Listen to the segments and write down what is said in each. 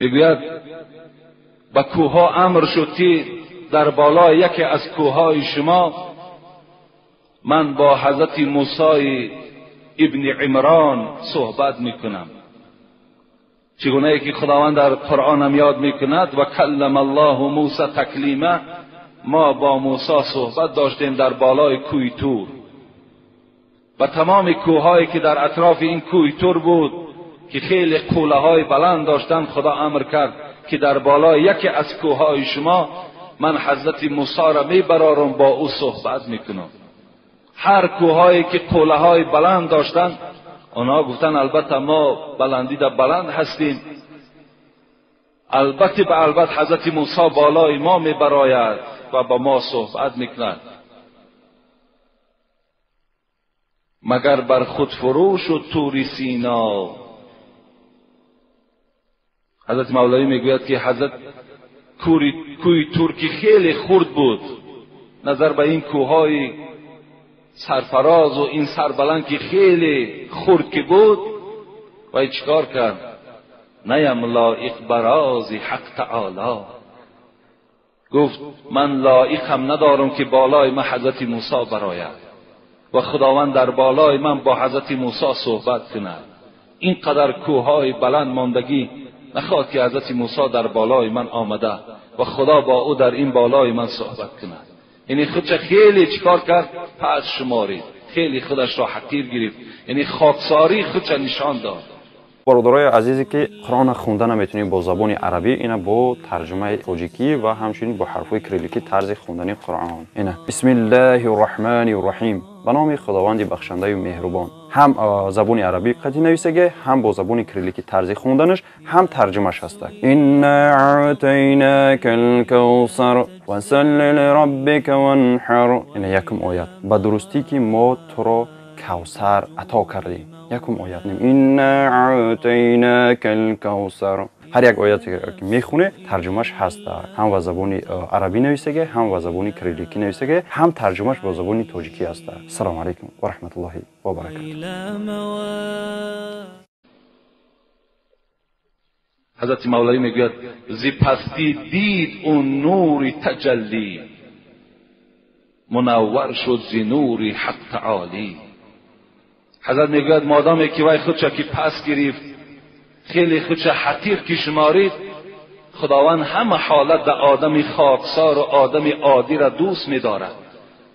میگوید به کوهها امر شد که در بالای یکی از کوههای شما من با حضرت موسی ابن عمران صحبت میکنم. چگونه که خداوند در قرآن هم یاد میکند و کلم الله موسی تکلیما، ما با موسی صحبت داشتیم در بالای کوه طور و تمام کوههایی که در اطراف این کوه طور بود که خیلی قوله های بلند داشتند، خدا امر کرد که در بالای یکی از کوههای شما من حضرت موسی را میبرارم، با او صحبت میکنم. هر کوههایی که قوله های بلند داشتند آنها گفتن البته ما بلندی در بلند هستیم، البته به البته حضرت موسی بالای ما میبراید و با ما صحبت میکند. مگر بر خود فروش و طور سینا. حضرت مولوی میگوید که حضرت کوه طور که خیلی خرد بود، نظر به این کوههای سرفراز و این سربلند که خیلی خرد که بود، و چیکار کرد؟ نیم لایق براز حق تعالی. گفت من لایقم ندارم که بالای من حضرت موسی براید و خداوند در بالای من با حضرت موسی صحبت کند. اینقدر کوههای بلند ماندگی نخواد که حضرت موسی در بالای من آمده و خدا با او در این بالای من صحبت کند. یعنی خودش خیلی چیکار کرد؟ پس شمارید، خیلی خودش را حقیر گرفت، یعنی خاکساری خودش نشان داد. برادرای عزیزی که قرآن خوندن نمیتونیم با زبان عربی، اینا با ترجمه تاجیکی و همچنین با حرفای کریلیکی طرز خوندن قرآن. اینا بسم الله الرحمن الرحیم، به نام خداوند بخشنده و مهربان. هم زبان عربی قدی نویسه، هم با زبان کریلیکی طرز خوندنش، هم ترجمهش هست. انا اعطیناک الکوثر فصل لربک وانحر. اینا یکم آیت به درستی که ما تو را کوثر عطا کردیم. یکم آیت انا اعطیناک الکوثر. هر یک آیتی که میخونه ترجمهش هست، هم با زبان عربی نویسه، هم با زبان کریلیکی نویسه، هم ترجمهش با زبان تاجیکی هست. السلام علیکم و رحمت الله و برکاته. حضرت مولوی میگوید زی پستی دید اون نور تجلی، منور شد زی نور حق تعالی. حضرت میگوید مادامی که وای خودش که پس گرفت، خیلی خودش حقیر که شمارید، خداوند همه حالت در آدم خاکسار و آدم عادی را دوست می‌دارد.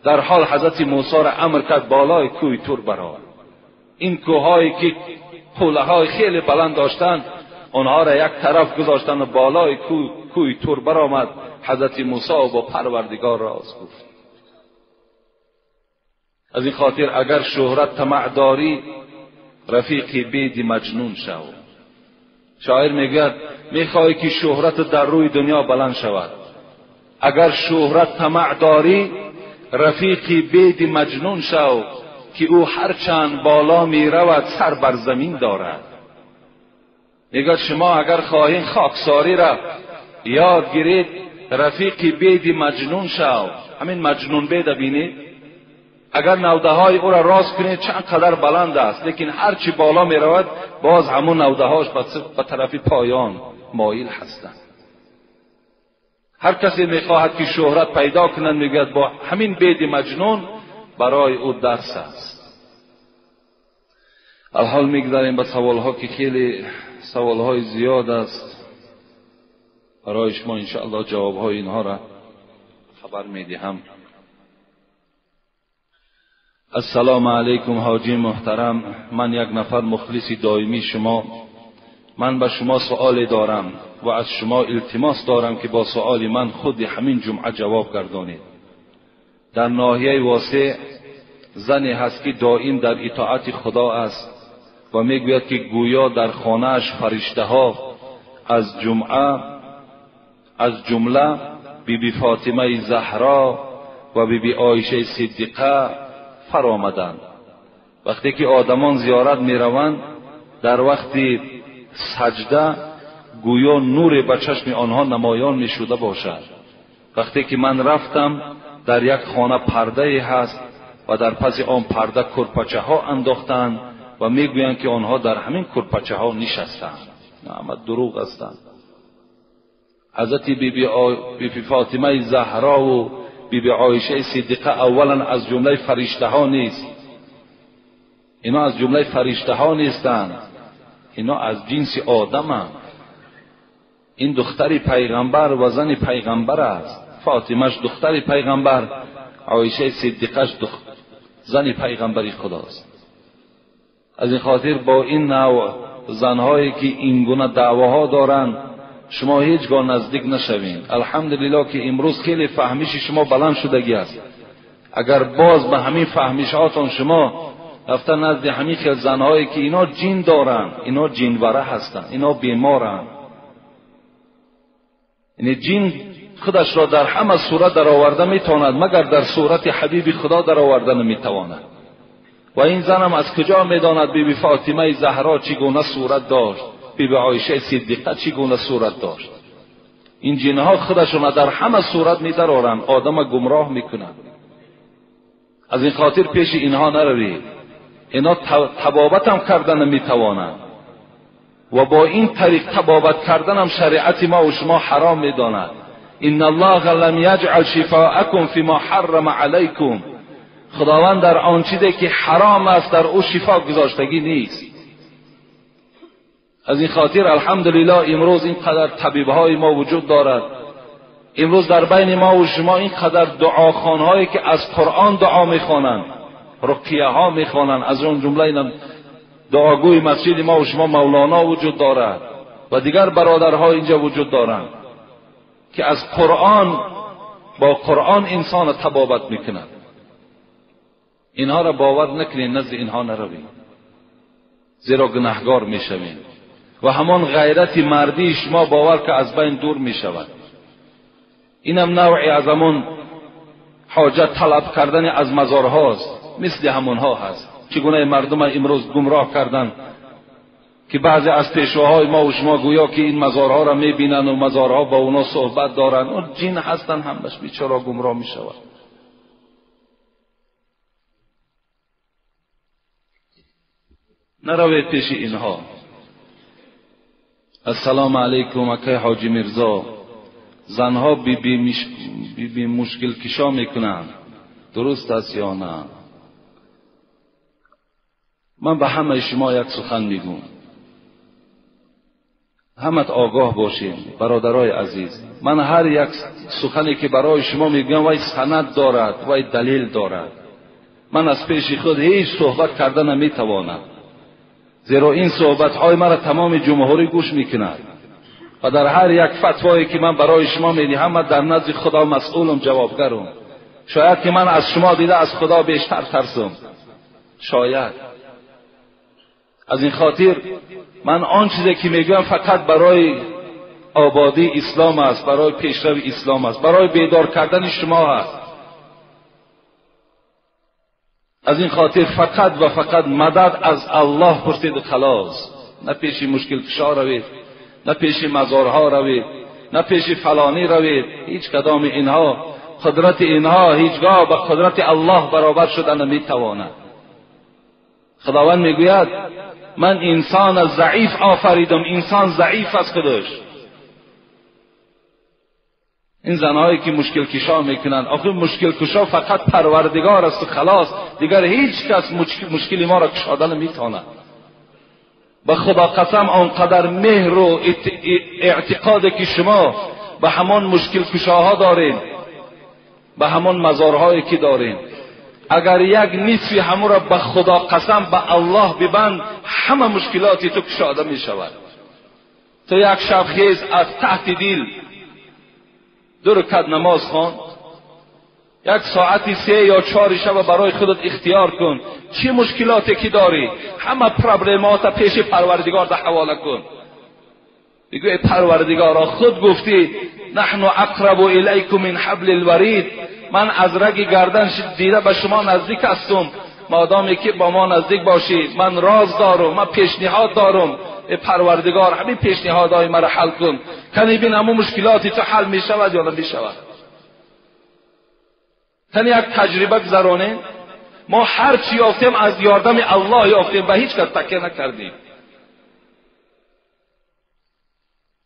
در حال حضرت موسی را امر کرد بالای کوه طور برآ. این کوههایی که قوله‌های خیلی بلند داشتند آنها را یک طرف گذاشتند و بالای کوه طور برآمد. حضرت موسی با پروردگار راز گفت. از این خاطر اگر شهرت طمع داری، رفیقی بید مجنون شو. شاعر میگوید میخوای که شهرت در روی دنیا بلند شود، اگر شهرت طمع داری، رفیقی بید مجنون شو که او هر چند بالا میرود سر بر زمین دارد. میگوید شما اگر خواهید خاکساری را یاد گیرید، رفیقی بید مجنون شو. همین مجنون بید بینید، اگر نوده های او را راست کنید چند قدر بلند است، لیکن هر چی بالا می رود باز همون نوده هاش به طرف پایان مایل هستند. هر کسی می خواهد که شهرت پیدا کنند میگوید با همین بید مجنون برای او درس است. الحال میگذاریم به سوال ها که خیلی سوال های زیاد است. برای شما انشاءالله جواب های اینها را خبر میدهم. السلام علیکم حاجی محترم، من یک نفر مخلص دائمی شما. من به شما سؤال دارم و از شما التماس دارم که با سؤال من خود همین جمعه جواب گردانید. در ناحیه واسع زنی هست که دائم در اطاعت خدا است و میگوید که گویا در خانه‌اش فرشته ها از جمله بیبی فاطمه زهرا و بیبی عایشه صدیقه فرآمدند. وقتی که آدمان زیارت می روند در وقت سجده گویا نور به چشم آنها نمایان می شده باشد. وقتی که من رفتم در یک خانه پرده هست و در پس آن پرده کرپچه ها انداختند و می گویند که آنها در همین کرپچه ها نشستند. نه، اما دروغ هستند. حضرت بیبی فاطمه زهرا و بیبی عایشه صدیقه اولا از جمله فرشته ها نیست. اینا از جمله فرشته ها نیستند، اینا از جنس آدمند. این دختر پیغمبر و زن پیغمبر است. فاطمهش دختر پیغمبر، عایشه صدیقهش زن پیغمبری خداست. از این خاطر با این نوع زنهایی که این گونه دعواها دارند شما هیچگاه نزدیک نشوین. الحمدلله که امروز خیلی فهمیش شما بلند شدگی است. اگر باز به همین فهمیشاتون شما رفته نزد همین خیل زنهایی که اینا جین دارند، اینا جینوره هستند، اینا بیمارند، یعنی جین خودش را در همه صورت در آورده میتواند مگر در صورت حبیب خدا در آورده نمیتواند. و این زنم از کجا میداند بیبی فاطمه زهرا چگونه صورت داشت، بیبی عایشه صدیقه چگونه صورت داشت؟ این جنها خودشون در همه صورت میدرارند، آدم گمراه میکنند. از این خاطر پیش اینها نروید. اینا تبابت هم کردن میتوانند و با این طریق تبابت کردن هم شریعت ما و شما حرام میداند. ان الله لم یجعل شفاءکم فیما حرم علیکم. خداوند در آن چیزی که حرام است در او شفا گذاشتگی نیست. از این خاطر الحمدلله امروز اینقدر طبیبهای ما وجود دارد. امروز در بین ما و شما اینقدر دعاخوانهایی که از قرآن دعا میخوانند، رقیه ها میخوانند. از اون جمله این دعاگوی مسجد ما و شما مولانا وجود دارد و دیگر برادرها اینجا وجود دارند که از قرآن با قرآن انسان تبابت میکنند. اینها را باور نکنین، نزد اینها نروین، زیرا گناهگار میشوین و همان غیرت مردی شما باور که از بین دور میشود. اینم نوعی از همون حاجت طلب کردن از مزارهاست، مثل همونها هست. چگونه مردم امروز گمراه کردن که بعضی از پیشواهای ما و شما گویا که این مزارها را میبینن و مزارها با اونا صحبت دارن، اون جن هستن، همش بیچاره گمراه میشود. نروید پیش اینها. السلام علیکم اکای حاجی میرزا، زنها بی مشکل کشا میکنند، درست است یا نه؟ من به همه شما یک سخن میگم، همت آگاه باشین برادرای عزیز. من هر یک سخنی که برای شما میگم وای سند دارد، وای دلیل دارد. من از پیش خود هیچ صحبت کردن نمیتوانم، زیرا این صحبت های مرا تمام جمهوری گوش میکند و در هر یک فتوایی که من برای شما میدهم من در نزد خدا مسئولم، جوابگرم. شاید که من از شما دیده از خدا بیشتر ترسم، شاید. از این خاطر من آن چیزی که میگم فقط برای آبادی اسلام است، برای پیشرو اسلام است، برای بیدار کردن شما است. از این خاطر فقط و فقط مدد از الله پرسید خلاص. نه پیش مشکل کشا روید، نه پیش مزارها روید، نه پیش فلانی روید. هیچ کدام اینها قدرت اینها هیچگاه به قدرت الله برابر شدن نمیتواند. خداوند میگوید من انسان ضعیف آفریدم، انسان ضعیف است خودش. این زنهایی که مشکل کشا میکنند، آخه مشکل کشا فقط پروردگار است و خلاص، دیگر هیچ کس مشکل ما را کشاده نمیتواند. به خدا قسم آنقدر مهر و اعتقادی که شما به همان مشکل کشاها دارین، به همان مزارهایی که دارین، اگر یک نصفی همو را به خدا قسم به الله ببند، همه مشکلاتی تو کشاده می شود. تو یک شب خیز از تحت دل 2 رکعت نماز خوان، 1 ساعتی 3 یا 4 شب برای خودت اختیار کن. چه مشکلاتی که داری همه پرابلمات پیش پروردگار ده حواله کن. بگو ای پروردگارا، خود گفتی نحن اقرب الیکم من حبل الورید، من از رگ گردن دیده به شما نزدیک هستم. مادامی که با ما نزدیک باشی، من راز دارم، من پیشنهاد دارم. ای پروردگار همین پیشنهادهای مرا حل کن. کنی بین همون مشکلاتی تو حل می شود یا نمی شود. کنی یک تجربه گذرانه. ما هر چی یافتیم از یاردم الله یافتیم، به هیچ کس تکیه نکردیم.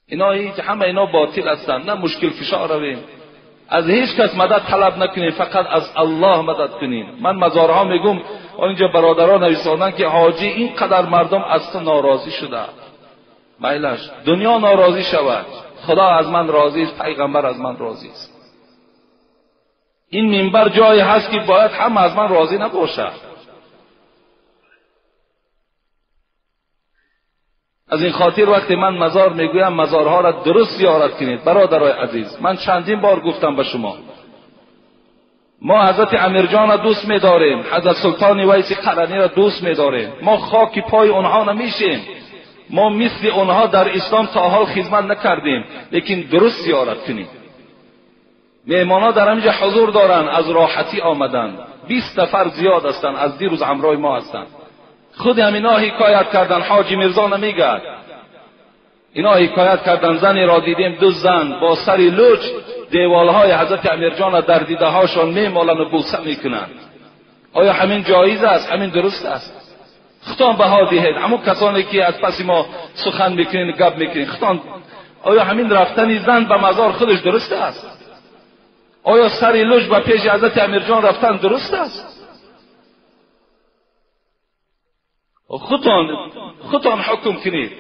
اینا همه اینا باطل هستند. نه مشکل کشا رویم، از هیچ کس مدد طلب نکنین، فقط از الله مدد کنین. من مزارها میگم اونجا برادران نویساندن که حاجی اینقدر مردم از تو ناراضی شده، میلش دنیا ناراضی شود، خدا از من راضی است، پیغمبر از من راضی است. این منبر جایی هست که باید هم از من راضی نباشه. از این خاطر وقتی من مزار میگویم مزارها را درست زیارت کنید. برادرای عزیز، من چندین بار گفتم به شما، ما حضرت امیرجان را دوست می‌داریم، حضرت سلطان ویس قرنی را دوست می‌داریم، ما خاک پای اونها نمیشیم، ما مثل اونها در اسلام تا حال خدمت نکردیم، لیکن درست زیارت کنیم. مهمانا در همینجا حضور دارن، از راحتی آمدن، 20 نفر زیاد هستن، از دیروز همراه ما هستن. خود همینا حکایت کردن، حاجی میرزا نمیگه، اینا حکایت کردن زنی را دیدیم، دو زن با سری لوچ دیوالهای حضرت امیرجان در دیده هاشان میمالن و بوسه میکنن. آیا همین جایز است؟ همین درست است؟ خطان بها دهید. همون کسانی که از پس ما سخن میکنین، گپ میکنین، خطان آیا همین رفتن زن به مزار خودش درست است؟ آیا سری لوچ به پیش حضرت امیرجان رفتن درست است؟ خودتان حکم کنید.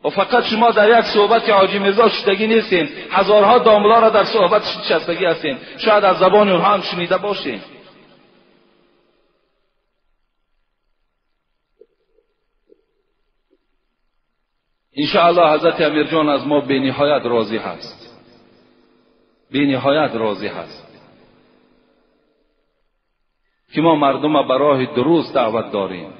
و فقط شما در یک صحبت که حاجی میرزا شدگی نیستین، هزارها داملا را در صحبت شستگی هستین، شاید از زبان اونها هم شنیده باشین. انشاءالله حضرت امیرجان از ما به نهایت راضی هست، به نهایت راضی هست که ما مردم را به راه درست دعوت داریم.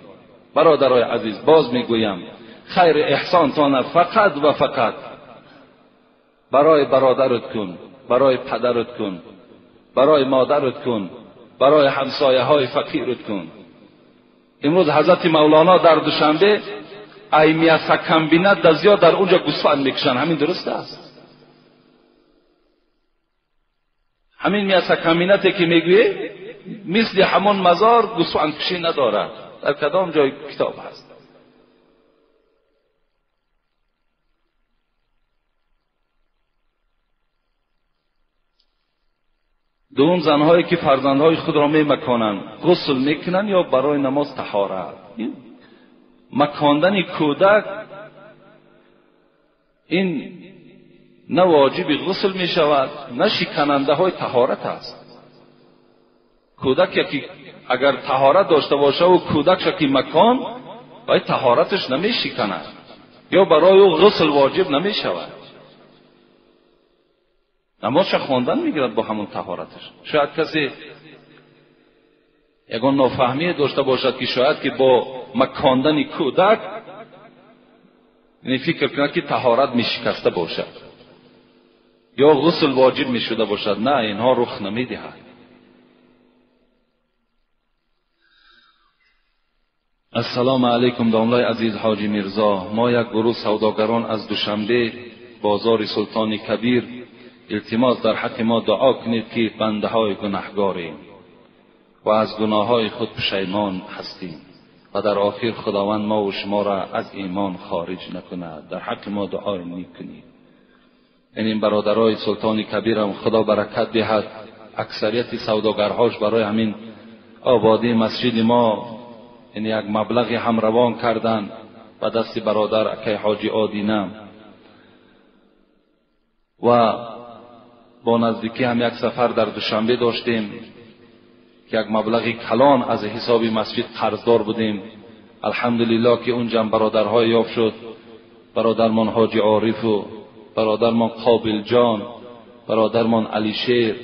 برادرای عزیز، باز میگویم خیر احسانتان فقط و فقط برای برادرت کن، برای پدرت کن، برای مادرت کن، برای همسایه های فقیرت کن. امروز حضرت مولانا در دوشنبه ای میاسکم بیند در زیاد در اونجا گوسفند میکشن، همین درست است؟ همین میاسکم بینتی که میگویه مثل همون مزار گوسفند کشی ندارد. در کدام جای کتاب هست؟ دوم، زنهایی که فرزندهای خود را میمکانند غسل میکنند یا برای نماز طهارت. مکاندن کودک این نه واجب غسل می شود نه شکننده های طهارت است. کودک که اگر طهارت داشته باشه و کودک شکی مکان باید طهارتش نمی شکند یا برای او غسل واجب نمی شود. نمازش خواندن میگیرد با همون طهارتش. شاید کسی یگان نافهمی داشته باشد که شاید که با مکاندن کودک یعنی فکر کند که طهارت می شکسته باشد یا غسل واجب می شده باشد. نه، اینها رخ نمی دهد. السلام علیکم داملای عزیز حاجی میرزا، ما یک گروه سوداگران از دوشنبه بازار سلطان کبیر التماس در حق ما دعا کنید که بنده های گناهگاریم و از گناه های خود پشیمان هستیم و در آخر خداوند ما و شما را از ایمان خارج نکند. در حق ما دعای نیک کنید. این برادرای سلطان کبیر هم خدا برکت دهد. اکثریت سوداگرهاش برای همین آبادی مسجد ما این یک مبلغی هم روان کردند و دست برادر اکی حاجی آدینه و با نزدیکی هم یک سفر در دوشنبه داشتیم که یک مبلغی کلان از حساب مسجد قرضدار بودیم. الحمدلله که اونجا برادرهای یافت شد، برادرمان حاجی عارف و برادرمان قابل جان، برادرمان علی شیر،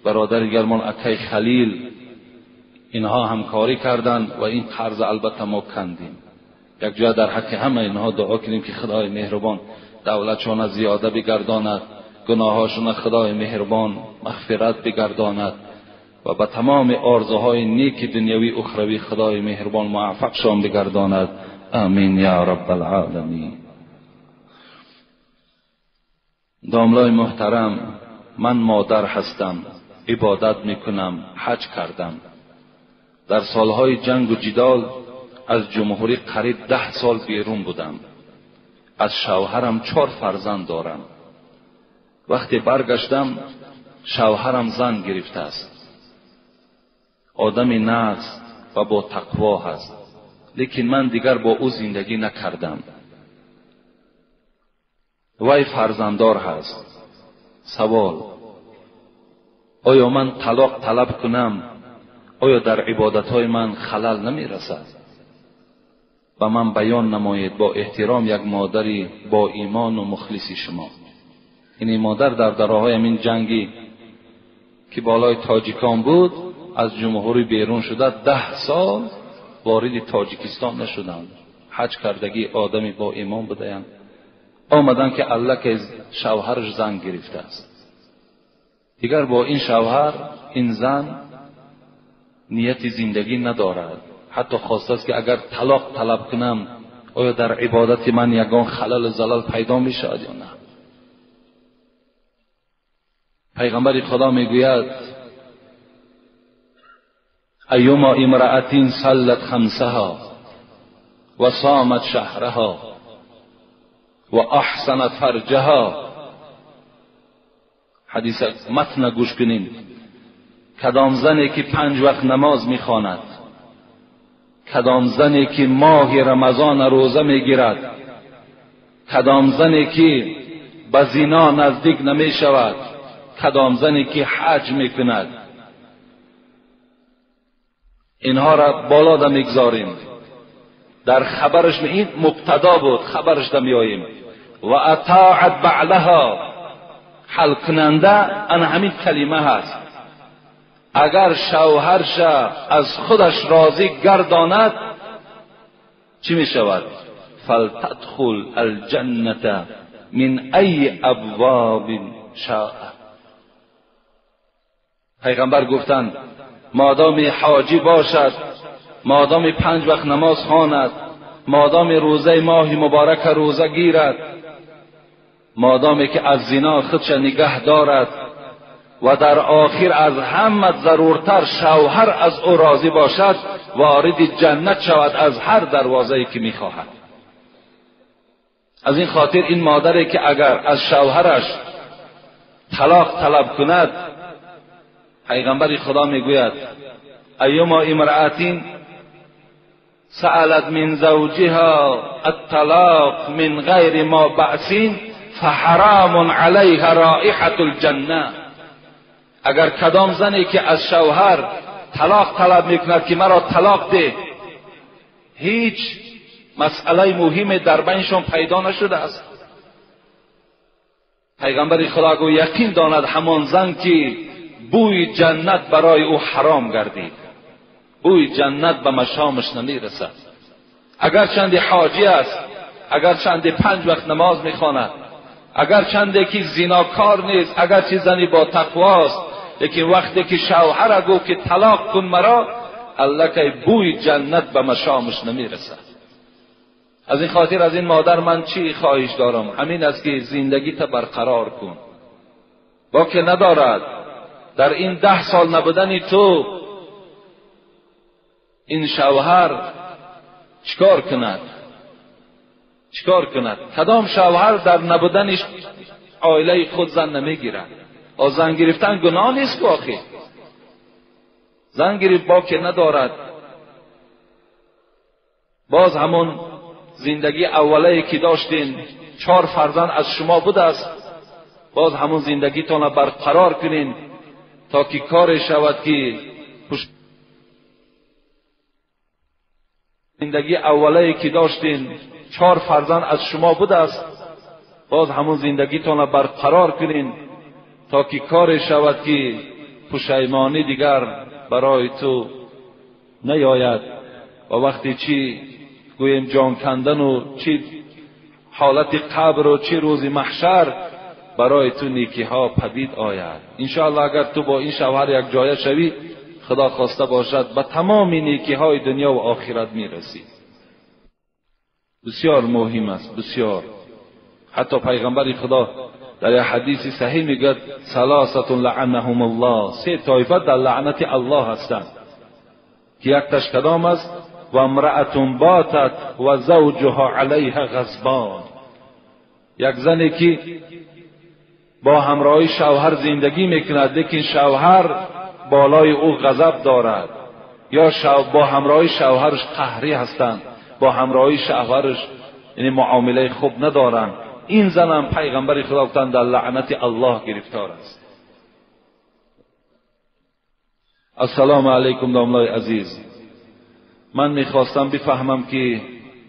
برادرگرمان اکی خلیل، اینها همکاری کردند و این قرض البته ما کندیم. یک جا در حق همه اینها دعا کنیم که خدای مهربان دولتشان زیاده بگرداند، گناهاشون خدای مهربان مغفرت بگرداند و به تمام آرزوهای نیک دنیوی اخروی خدای مهربان موفقشان بگرداند. آمین یا رب العالمین. داملای محترم، من مادر هستم، عبادت میکنم، حج کردم. در سالهای جنگ و جدال از جمهوری قریب 10 سال بیرون بودم. از شوهرم 4 فرزند دارم. وقتی برگشتم شوهرم زن گرفته است. آدمی نقص و با تقوا هست، لیکن من دیگر با او زندگی نکردم. وی فرزنددار هست. سوال: آیا من طلاق طلب کنم؟ آیا در عبادتهای من خلل نمی رسد؟ و من بیان نمایید با احترام یک مادری با ایمان و مخلصی شما. این مادر در دراهای این جنگی که بالای تاجیکان بود از جمهوری بیرون شده 10 سال وارد تاجیکستان نشدند. حج کردگی آدمی با ایمان بودند. آمدن که الک شوهرش زن گرفته است. دیگر با این شوهر این زن نیت زندگی ندارد. حتی خواسته است که اگر طلاق طلب کنم آیا در عبادت من یگان خلل و زلال پیدا می شود یا نه؟ پیغمبر خدا می گوید ایما امرأة صلت خمسها و صامت شهرها و احسنت فرجها. حدیث متن گوش کنین. کدام زنی که 5 وقت نماز میخواند، کدام زنی که ماه رمضان روزه میگیرد، کدام زنی که به زنا نزدیک نمیشود، کدام زنی که حج میکند، اینها را بالا میگذاریم. در خبرش این مبتدا بود، خبرش میاییم. و اطاعت بعلها، حل کننده ان همین کلمه هست. اگر شوهرش از خودش راضی گرداند چی می شود؟ فلتدخل الجنة من ای ابواب شاء. پیغمبر گفتند مادام حاجی باشد، مادام 5 وقت نماز خواند، مادام روزه ماه مبارک روزه گیرد، مادامی که از زنا خودش نگه دارد و در آخر از همه ضرورتر شوهر از او راضی باشد، وارد جنت شود از هر دروازه‌ای که می‌خواهد. از این خاطر این مادری که اگر از شوهرش طلاق طلب کند، پیغمبر خدا میگوید ایما امرأة سألت من زوجها الطلاق من غیر ما بأس فحرام علیها رائحة الجنة. اگر کدام زنی که از شوهر طلاق طلب میکند که مرا طلاق ده، هیچ مسئله مهمی در بینشان پیدا نشده است، پیغمبر خدا گو یقین داند همان زن که بوی جنت برای او حرام گردید، بوی جنت به مشامش نمیرسد. اگر چند حاجی است، اگر چند 5 وقت نماز میخواند، اگر چند که زناکار نیست، اگر چه زنی با تقواست، لیکن وقتی که شوهر گو که طلاق کن مرا، الکی بوی جنت به مشامش نمیرسد. از این خاطر از این مادر من چی خواهش دارم؟ همین است که زندگی تا برقرار کن. با که ندارد در این 10 سال نبودن تو این شوهر چیکار کند؟ چیکار کند؟ کدام شوهر در نبودنش عائله خود زن نمیگیرد؟ زن گرفتن گناه نیست واقعی. زن گرفت با که ندارد، باز همون زندگی اولی که داشتین 4 فرزند از شما بوده است، باز همون زندگیتان را برقرار کنین تا که کار شود که زندگی اولی که داشتین 4 فرزند از شما بوده است، باز همون زندگیتان را برقرار کنین تا که کار شود که پشیمانی دیگر برای تو نیاید و وقتی چی گویم جان کندن و چی حالت قبر و چی روز محشر برای تو نیکی ها پدید آید. انشاءالله اگر تو با این شوهر یک جایه شوی، خدا خواسته باشد به تمام نیکی های دنیا و آخرت میرسی. بسیار مهم است، بسیار. حتی پیغمبر خدا در یک حدیث صحیح میگه 3 لعنهم الله، 3 طایفه در لعنت الله هستند که یک تاش کدام است؟ و امرأة باتت و زوجها علیها غضبان. یک زنی که با همراهی شوهر زندگی میکند لیکن شوهر بالای او غضب دارد، یا با همراهی شوهرش قهری هستند، با همراهی شوهرش یعنی معامله خوب ندارند، این زن هم پیغمبر خدا گفتند در لعنت الله گرفتار است. السلام علیکم داملای عزیز، من میخواستم بفهمم که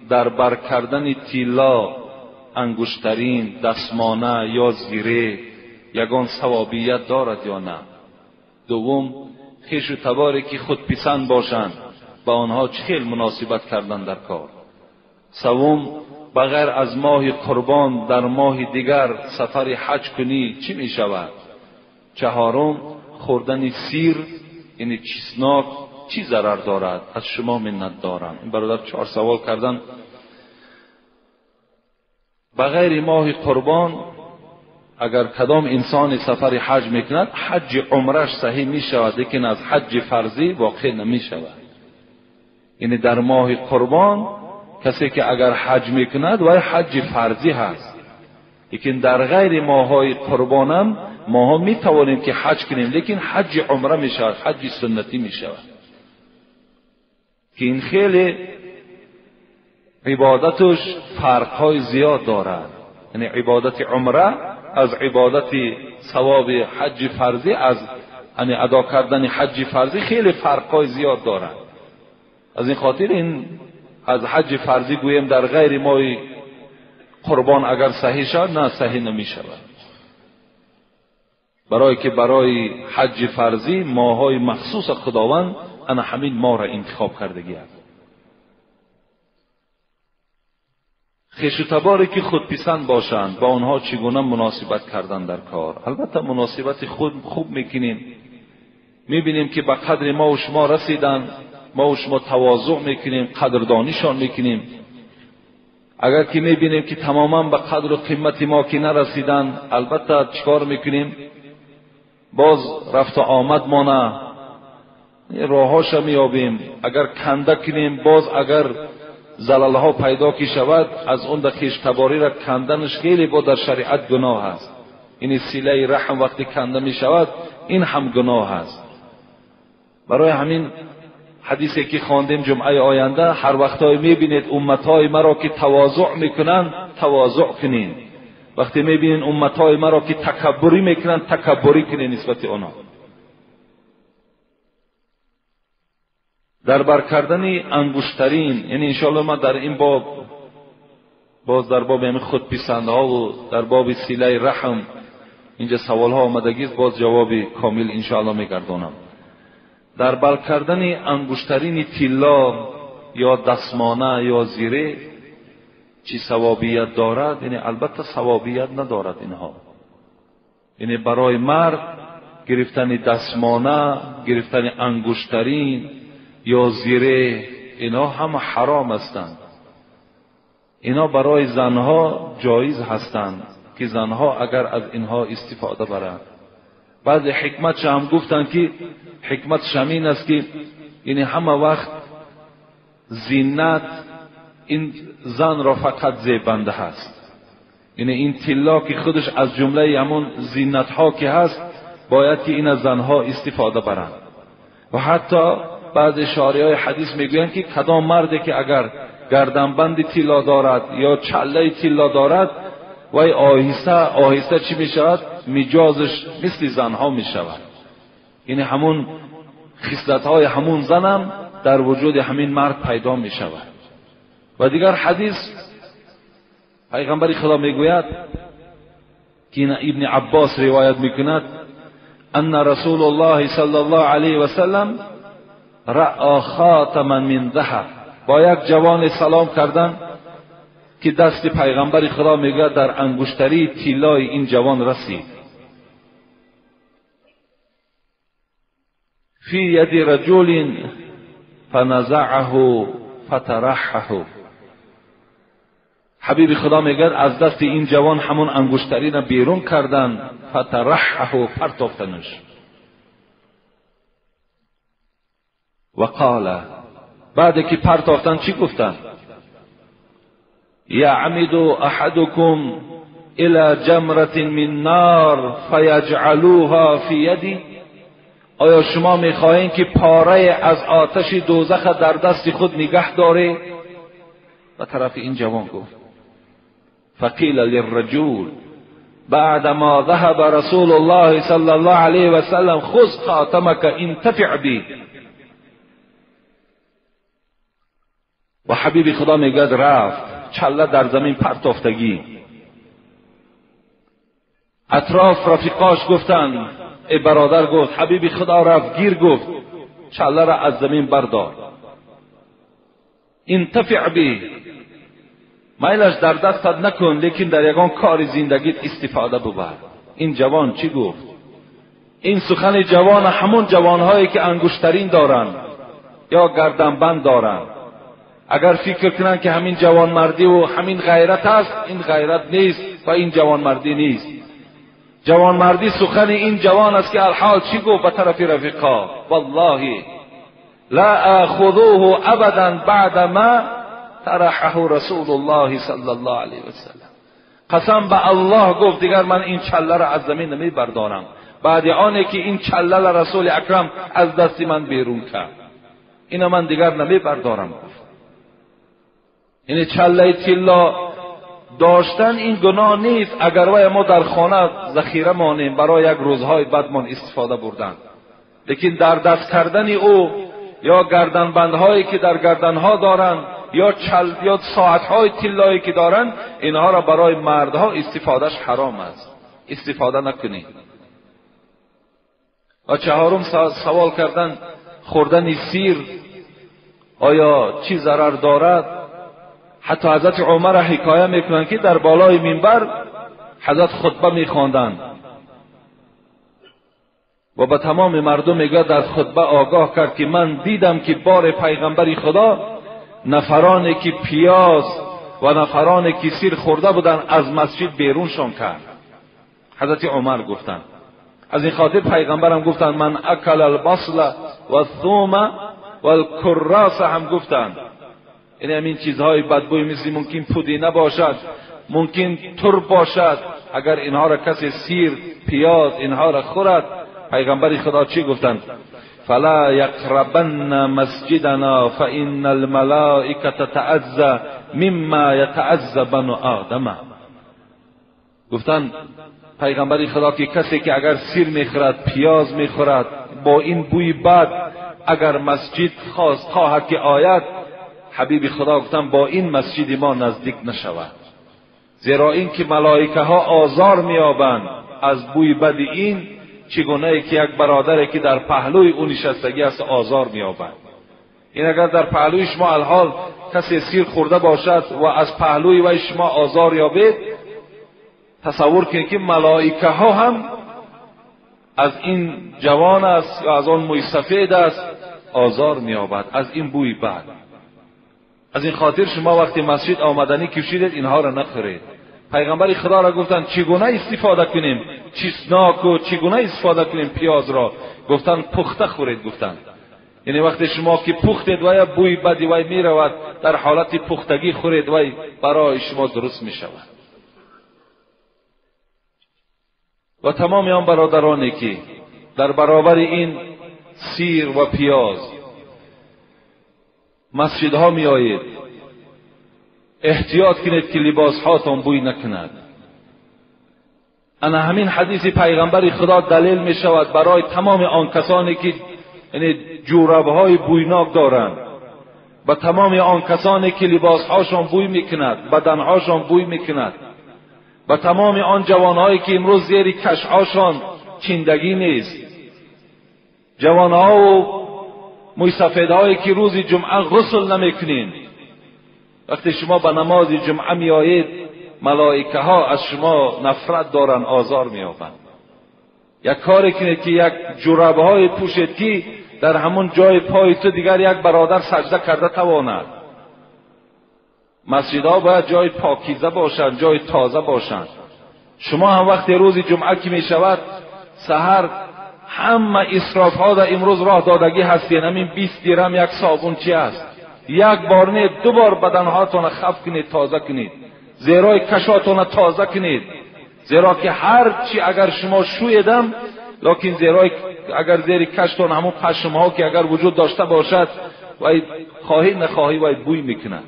در بر کردن طلا، انگشترین، دستمانه یا زیره یگان ثوابیت دارد یا نه؟ دوم، خویش و تباری که خود پسند باشند با آنها چه خیل مناسبت کردن در کار. سوم، بغیر از ماه قربان در ماه دیگر سفر حج کنی چی می شود؟ چهارم، خوردن سیر یعنی چیزناک چی ضرر دارد؟ از شما منت دارم. این برادر 4 سوال کردن. بغیر ماه قربان اگر کدام انسان سفر حج میکند، حج عمرش صحیح می شود، لیکن از حج فرضی واقع نمی شود. یعنی در ماه قربان کسی که اگر حج میکند و حج فرضی هست، لیکن در غیر ماهای قربانم ماها می توانیم که حج کنیم، لیکن حج عمره می شود، حج سنتی می شود که این خیلی عبادتش فرقهای زیاد دارد. یعنی عبادت عمره از عبادت ثواب حج فرضی، از یعنی ادا کردن حج فرضی خیلی فرقهای زیاد دارد. از این خاطر این از حج فرضی گویم در غیر ماه قربان اگر صحیح شد، نه صحیح نمی شود، برای که برای حج فرضی ماهای مخصوص خداوند انا همین ماه را انتخاب کردگی است. خویش و تباری که خود پسند باشند با آنها چگونه مناسبت کردن در کار؟ البته مناسبت خود خوب میکنیم، میبینیم که به قدر ما و شما رسیدن، ما و شما تواضع میکنیم، قدردانیشان میکنیم. اگر که میبینیم که تماما به قدر و قیمت ما که نرسیدن، البته چیکار میکنیم؟ باز رفت و آمد ما نه راهاش میابیم. اگر کنده کنیم، باز اگر زلالها پیدا کی شود، از اون خویش تباری را کندنش خیلی با در شریعت گناه است. این صله رحم وقتی کنده می شود این هم گناه است. برای همین حدیثی که خواندیم جمعه آینده، هر وقتای میبینید امتهای مرا که تواضع میکنن تواضع کنین، وقتی میبینید امتهای مرا که تکبری میکنن تکبری کنین نسبت آنها. در بر کردن انگشترین، یعنی انشاءالله ما در این باب باز در باب همین خودپسندها و در باب صله رحم اینجا سوال ها آمدگی است، باز جواب کامل انشاءالله میگردانم. در بر کردن انگشترین طلا یا دستمانه یا زیره چی ثوابیت دارد؟ یعنی البته ثوابیت ندارد اینها. یعنی برای مرد گرفتن دستمانه، گرفتن انگشترین یا زیره اینا هم حرام هستند. اینا برای زنها جایز هستند که زنها اگر از اینها استفاده برند. بعض حکمتش هم گفتن که حکمتش همین است که یعنی همه وقت زینت این زن را فقط زیبنده هست. یعنی این طلا که خودش از جمله همون زینت ها که هست باید که این از زنها استفاده برند. و حتی بعض شارعای حدیث میگویند که کدام مردی که اگر گردنبند طلا دارد یا چله طلا دارد و آهسته آهسته چی میشود؟ مجازش مثل زنها میشود. یعنی همون خصلت‌های همون زنم در وجود همین مرد پیدا میشود. و دیگر حدیث پیغمبر خدا میگوید که ابن عباس روایت میکند ان رسول الله صلی الله علیه و سلم رأى خاتما من ذهب. با یک جوان سلام کردن که دست پیغمبر خدا میگه در انگشتری طلای این جوان رسید. فی ید رجل فنزعه فترحه. حبیب خدا میگه از دست این جوان همون انگشتری را بیرون کردن، فترحه پرتافتنش. و قال بعد که پرتافتن چی گفتن؟ یعمد احدکم الى جمرة من نار فیجعلوها فی یدی؟ آیا شما میخواهین که پاره از آتش دوزخ در دست خود نگه داره؟ و طرف این جوان گفت فقیل للرجل بعدما ذهب رسول الله صلی الله علیه و سلم خذ خاتمک انتفع به. و حبیب خدا میگد رفت، چله در زمین پرتافتگی. اطراف رفیقاش گفتن، ای برادر گفت حبیب خدا رفت گیر، گفت چله را از زمین بردار، انتفع به، میلش در دستت نکن لیکن در یگان کار زندگیت استفاده ببر. این جوان چی گفت؟ این سخن جوان همون جوانهایی که انگشترین دارن یا گردنبند دارن. اگر فکر کنن که همین جوانمردی و همین غیرت است، این غیرت نیست و این جوانمردی نیست. جوانمردی سخن این جوان است که الحال چی گفت به طرف رفیقا؟ والله لا اخذوه ابدا بعد ما طرحه رسول الله صلی الله علیه و سلم. قسم به الله گفت دیگر من این چله را از زمین نمی بردارم بعد آنی که این چله را رسول اکرم از دست من بیرون کرد، اینو من دیگر نمی بردارم. گفت این چله طلا داشتن این گناه نیست اگر وای ما در خانه ذخیره مانیم برای یک روزهای بعدمان استفاده بردن، لیکن در دست کردن او یا گردنبندهایی که در گردنها دارن یا ساعتهای طلایی که دارن، اینها را برای مردها استفادهش حرام است، استفاده نکنید. و چهارم سوال کردن خوردن سیر آیا چی ضرر دارد؟ حتی حضرت عمر حکایه میکنند که در بالای منبر حضرت خطبه میخواندند و به تمام مردم میگه در خطبه آگاه کرد که من دیدم که بار پیغمبر خدا نفرانی که پیاز و نفرانی که سیر خورده بودن از مسجد بیرونشان کرد. حضرت عمر گفتند از این خاطر پیغمبرم گفتند من اکل البصل و الثوم و الکراس هم گفتند. این همین چیزهای بدبوی مثل ممکن پودینه باشد، ممکن ترب باشد، اگر اینها را کسی سیر پیاز اینها را خورد، پیغمبر خدا چی گفتند؟ فلا یقربن مسجدنا فان الملائکه تتعزى مما یتعزى بنو آدم. گفتند پیغمبر خدا که کسی که اگر سیر میخورد پیاز میخورد با این بوی بد اگر مسجد خواهد که آید، حبیب خدا گفتن با این مسجد ما نزدیک نشود، زیرا این که ملائکه ها آزار میابند از بوی بد این، چگونه که یک برادری که در پهلوی او نشستگی است آزار میابند. این اگر در پهلوی شما الحال کسی سیر خورده باشد و از پهلوی و شما آزار یابید، تصور کنید که ملائکه ها هم از این جوان است یا از آن موی سفید است آزار میابد از این بوی بد. از این خاطر شما وقتی مسجد آمدنی کشیدید اینها را نخورید. پیغمبر خدا را گفتند چگونه استفاده کنیم چسناک و چگونه استفاده کنیم پیاز را؟ گفتند پخته خورید. گفتند یعنی وقتی شما که پختید و یا بوی بدی وای می رود در حالت پختگی خورید وای برای شما درست می شود. و تمام آن برادرانی که در برابر این سیر و پیاز مسجدها می آیید، احتیاط کنید که لباس هاتون بوی نکند. انا همین حدیث پیغمبر خدا دلیل می شود برای تمام آن کسانی که یعنی جورابهای بویناک دارند، و تمام آن کسانی که لباس هاشون بوی میکند، بدن هاشون بوی میکند، و تمام آن جوانهایی که امروز زیر کشهاشون چندگی نیست، جوانها و موی سفیدهایی که روز جمعه غسل نمیکنین، وقتی شما به نماز جمعه میآیید ملائکه ها از شما نفرت دارن، آزار مییابند. یک کاری کنید که یک جورابه های پوشید که در همون جای پای تو دیگر یک برادر سجده کرده تواند. مسجدها باید جای پاکیزه باشند، جای تازه باشند. شما هم وقتی روز جمعه که می شود سحر همه اسراف ها در امروز راه دادگی هستین، همین 20 درهم یک صابون چی است؟ یک بار نه 2 بار بدن هاتون خف کنید، تازه کنید، زیرای کشاتون تازه کنید، زیرا که هر چی اگر شما شویدم، لکن زیرا اگر زیر کشتان همون پشمها که اگر وجود داشته باشد وای خواهی نخواهی وای بوی میکنه.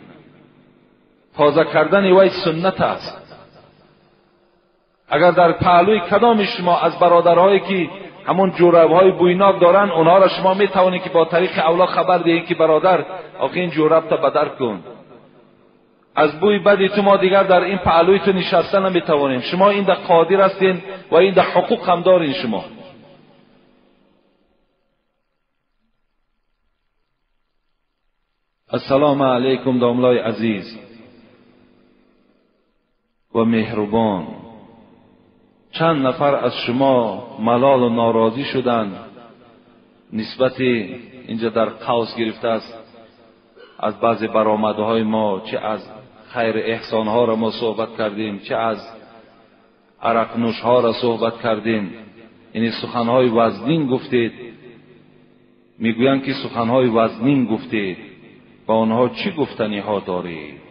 تازه کردن وای سنت است. اگر در پهلوی کدام شما از برادرهایی که همون جورب‌های بویناک دارن، اونها را شما میتوانید که با طریق اولا خبر دهید که برادر آخه این جورب تا بدر کن، از بوی بدی تو ما دیگر در این پهلوی تو نشسته نمیتوانیم. شما این در قادر هستین و این در حقوق هم دارین. شما السلام علیکم داملای عزیز و مهربان. چند نفر از شما ملال و ناراضی شدند نسبت اینجا در قوس گرفته است از بعضی برآمدهای ما، چه از خیر احسان ها را ما صحبت کردیم، چه از عرق نوش ها را صحبت کردیم. یعنی سخن های وزنین گفتید. میگویند که سخن های وزنین گفتید، با آنها چی گفتنی ها دارید؟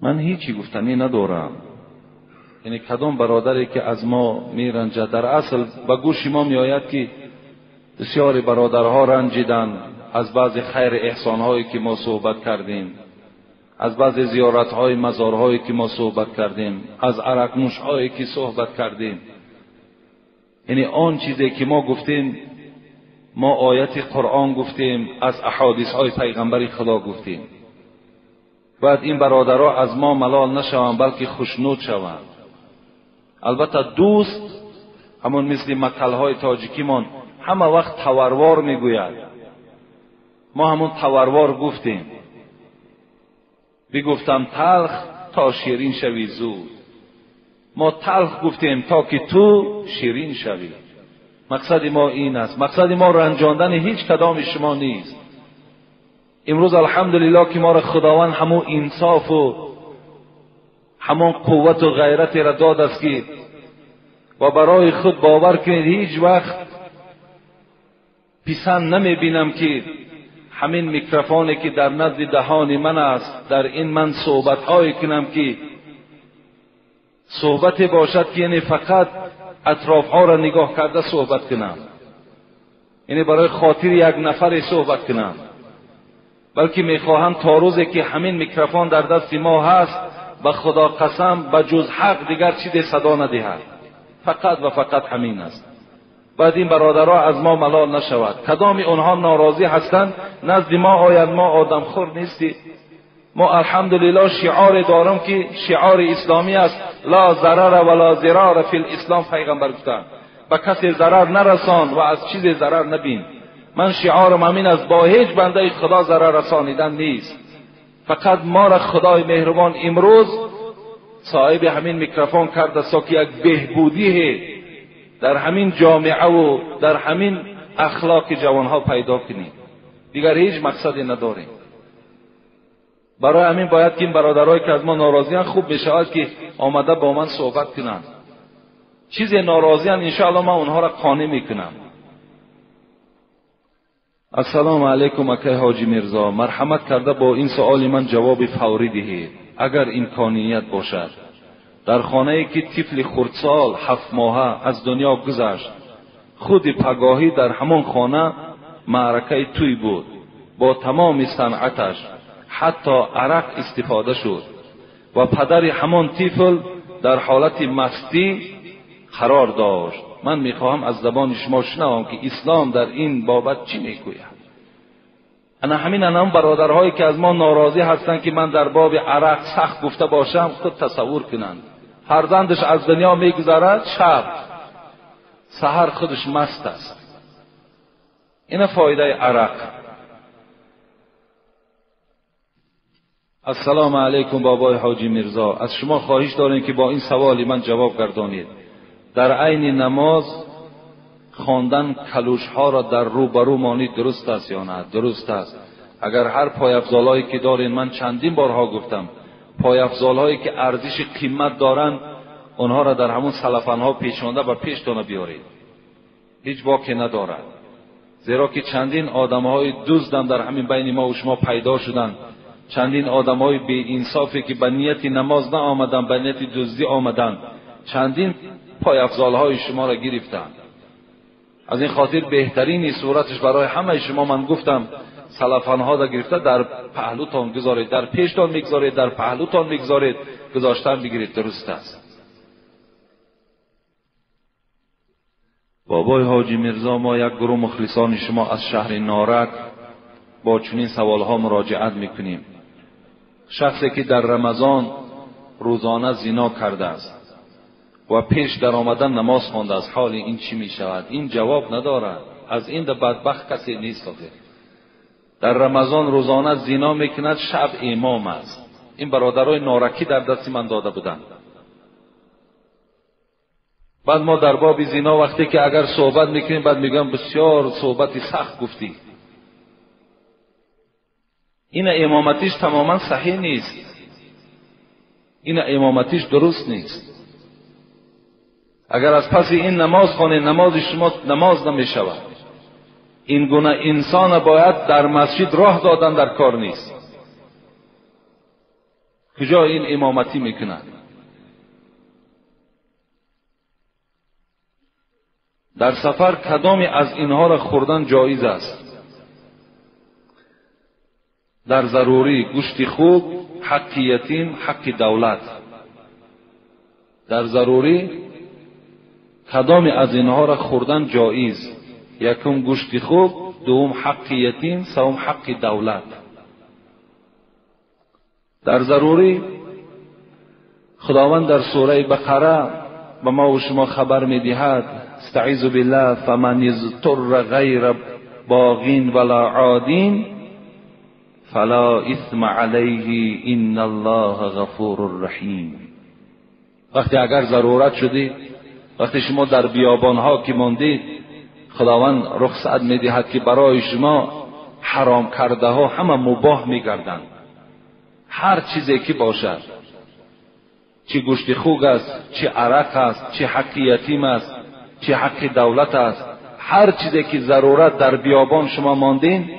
من هیچی گفتنی ندارم. یعنی کدام برادری که از ما میرنجد، در اصل به گوش ما میآید که بسیاری برادرها رنجیدن از بعضی خیر احسانهایی که ما صحبت کردیم، از بعضی زیارتهای مزارهایی که ما صحبت کردیم، از عرق نوش‌هایی که صحبت کردیم. یعنی آن چیزی که ما گفتیم، ما آیت قرآن گفتیم، از احادیث‌های پیغمبر خدا گفتیم. باید این برادرها از ما ملال نشوند بلکه خوشنود شوند. البته دوست همون مثل مقلهای تاجیکیمان همه وقت توروار میگوید. ما همون توروار گفتیم، بگفتم تلخ تا شیرین شوی زود. ما تلخ گفتیم تا که تو شیرین شوی. مقصد ما این است. مقصد ما رنجاندن هیچ کدام شما نیست. امروز الحمدلله که ما را خداوند همون انصاف و همون قوت و غیرت را داد است که و برای خود باور کنید هیچ وقت پسند نمی بینم که همین میکروفونی که در نزد دهان من است، در این من صحبت هایی کنم که صحبت باشد که یعنی فقط اطراف ها را نگاه کرده صحبت کنم، یعنی برای خاطر یک نفر صحبت کنم، بلکه میخواهم تا روزی که همین میکروفون در دست ما هست به خدا قسم به جز حق دیگر چیزی صدا ندهد. فقط و فقط همین است. باید این برادرها از ما ملال نشود. کدام اونها ناراضی هستند نزد ما آید ما آدم خور نیستی. ما الحمدلله شعار دارم که شعار اسلامی است، لا ضرر ولا ضرار فی الاسلام. پیغمبر گفتند به کسی ضرر نرسان و از چیزی ضرر نبین. من شعارم همین است، با هیچ بنده خدا ضرر رسانیدن نیست. فقط ما را خدای مهربان امروز صاحب همین میکروفون کرده است که یک بهبودی در همین جامعه و در همین اخلاق جوانها پیدا کنیم. دیگر هیچ مقصدی نداریم. برای همین باید که این برادرایی که از ما ناراضیان خوب بشود که آمده با من صحبت کنند. چیزی ناراضیان انشاءالله من اونها را قانع میکنم. السلام علیکم اکای حاجی میرزا، مرحمت کرده با این سؤال من جواب فوری دهید اگر امکانیت باشد. در خانه‌ای که طفل خردسال 7 ماهه از دنیا گذشت، خود پگاهی در همان خانه معرکه توی بود. با تمام صنعتش حتی عرق استفاده شد و پدر همان طفل در حالت مستی قرار داشت. من میخواهم از زبان شما شنوم که اسلام در این بابت چی میگوید. انا همین انام برادرهایی که از ما ناراضی هستند که من در باب عرق سخت گفته باشم، خود تصور کنند فرزندش از دنیا میگذرد، شب سحر خودش مست است. این فایده عرق. السلام علیکم بابای حاجی میرزا، از شما خواهش داریم که با این سوالی من جواب گردانید. در عین نماز خواندن کلوش ها را در روبرو مانید درست است یا نه؟ درست است. اگر هر پای افضالایی که دارین، من چندین بارها گفتم، پای افضالایی که ارزش قیمت دارن اونها را در همون سلفن ها پیچانده و پیشتون بیارید، هیچ باکی ندارد. زیرا که چندین آدم‌های دزدم در همین بین ما و شما پیدا شدند، چندین آدم‌های بی انصافی که به نیت نماز نآمدند، به نیت دزدی آمدند، چندین پای افضال‌های شما را گرفتند. از این خاطر بهترین صورتش برای همه شما من گفتم سلفان‌ها را گرفته در پهلوتان گذارید، در پیشتان میگذارید، در پهلوتان میگذارید، گذاشتن بگیرید، درست است. بابای حاجی میرزا، ما یک گروه مخلصان شما از شهر نارک با چنین سوالها مراجعت میکنیم. شخصی که در رمضان روزانه زنا کرده است و پیش در آمدن نماز خوانده است، حال این چی می شود؟ این جواب ندارد. از این بدبخت کسی نیست. در رمضان روزانه زنا میکند، شب امام است. این برادرای نارکی در دست من داده بودند. بعد ما در باب زنا وقتی که اگر صحبت میکنیم، بعد میگم بسیار صحبتی سخت گفتی. این امامتیش تماما صحیح نیست، این امامتیش درست نیست. اگر از پس این نماز خانه، نماز شما نماز نمیشود. این گونه انسان باید در مسجد راه دادن در کار نیست. کجا این امامتی میکنند؟ در سفر کدامی از اینها را خوردن جایز است؟ در ضروری گوشت خوب، حق یتیم، حق دولت. در ضروری کدامی از اینها را خوردن جایز؟ یکم گوشت خوب، دوم حق یتیم، سوم حق دولت. در ضروری خداوند در سوره بقره به ما و شما خبر میدهد: استعیذ بالله فمن اضطر غیر باغ ولا عاد فلا اثم علیه ان الله غفور رحیم. وقتی اگر ضرورت شدی، وقتی شما در بیابانها که ماندید، خداوند رخصت میدهد که برای شما حرام کرده ها همه مباح میگردند. هر چیزی که باشد، چه گوشت خوک است، چه عرق است، چه حق یتیم است، چه حق دولت است، هر چیزی که ضرورت در بیابان شما ماندین،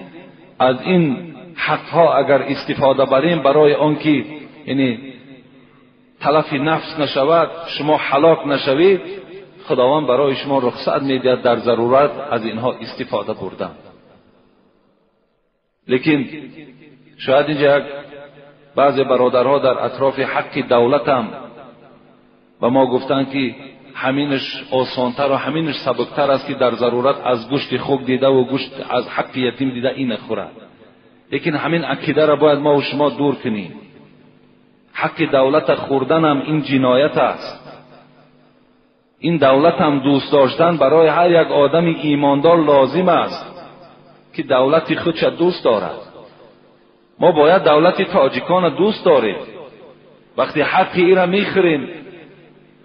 از این حقها اگر استفاده بریم برای آنکه یعنی تلف نفس نشود، شما هلاک نشوید، خداوند برای شما رخصت میدهد در ضرورت از اینها استفاده بردن. لیکن شاید اینجا بعضی برادرها در اطراف حق دولت هم و ما گفتن که همینش آسانتر و همینش سبکتر است که در ضرورت از گوشت خوک دیده و گوشت از حق یتیم دیده این خورد. لیکن همین عقیده را باید ما و شما دور کنیم. حق دولت خوردن هم این جنایت است. این دولت هم دوست داشتن برای هر یک آدم ایماندار لازم است که دولت خودش دوست دارد. ما باید دولت تاجیکان دوست داریم. وقتی حق ای را میخوریم،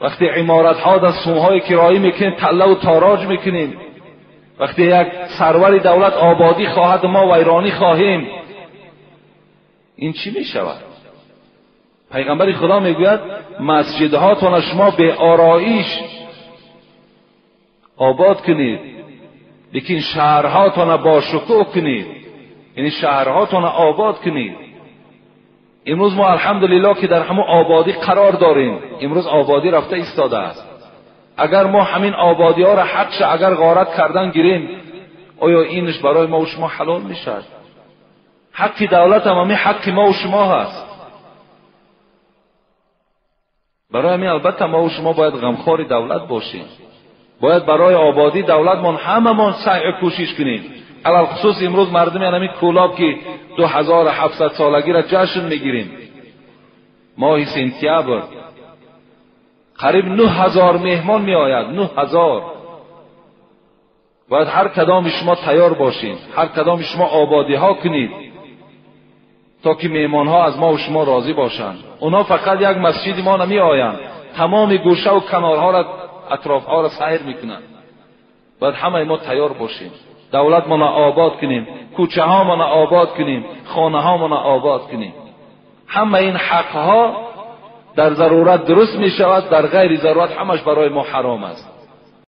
وقتی عمارت ها در سومهای کرایی میکنیم، تله و تاراج میکنیم، وقتی یک سرور دولت آبادی خواهد ما ویرانی خواهیم، این چی میشود؟ پیغمبر خدا میگوید مسجدهاتون شما به آرایش آباد کنید، لیکن شهرهاتون با شکوه کنید، یعنی شهرهاتون آباد کنید. امروز ما الحمدلله که در همون آبادی قرار داریم. امروز آبادی رفته ایستاده است. اگر ما همین آبادی ها را حقش اگر غارت کردن گیریم، آیا اینش برای ما و شما حلال میشد؟ حق دولت هم همین حق ما و شما هست. برای همین البته ما و شما باید غمخوار دولت باشیم. باید برای آبادی دولت من همه من سعی کوشش کنیم. علال خصوص امروز مردم همین کولاب که 2700 سالگی را جشن میگیریم، ماه سپتامبر قریب 9000 مهمان می آید. 9000. باید هر کدام شما تیار باشید، هر کدام شما آبادی ها کنید تا که مهمان ها از ما و شما راضی باشند. اونا فقط یک مسجد ما نمی آیند، تمام گوشه و کنارها را اطراف ها را سیر میکنند. باید همه ما تیار باشیم. دولت ما آباد کنیم، کوچه ها ما آباد کنیم، خانه ها ما آباد کنیم. همه این حق ها در ضرورت درست می شود، در غیر ضرورت همش برای ما حرام است.